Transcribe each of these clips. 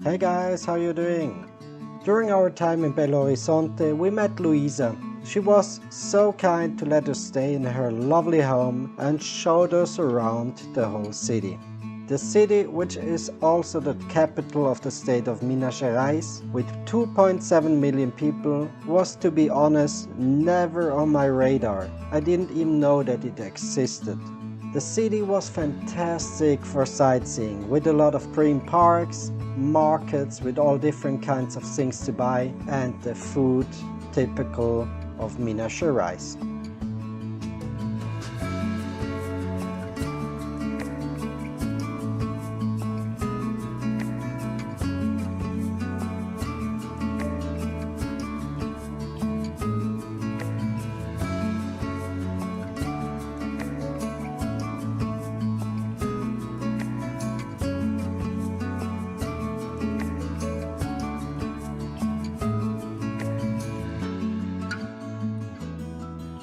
Hey guys, how you doing? During our time in Belo Horizonte, we met Lucia. She was so kind to let us stay in her lovely home and showed us around the whole city. The city, which is also the capital of the state of Minas Gerais, with 2.7 million people, was, to be honest, never on my radar. I didn't even know that it existed. The city was fantastic for sightseeing, with a lot of green parks, markets with all different kinds of things to buy, and the food typical of Minas Gerais.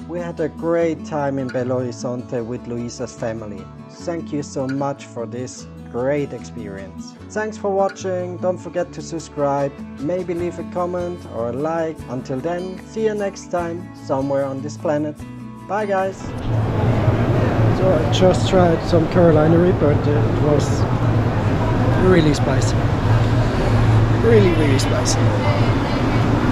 We had a great time in Belo Horizonte with Luisa's family. Thank you so much for this great experience. Thanks for watching, don't forget to subscribe, maybe leave a comment or a like. Until then, see you next time, somewhere on this planet. Bye guys! So I just tried some Carolina Reaper and it was really spicy. Really spicy.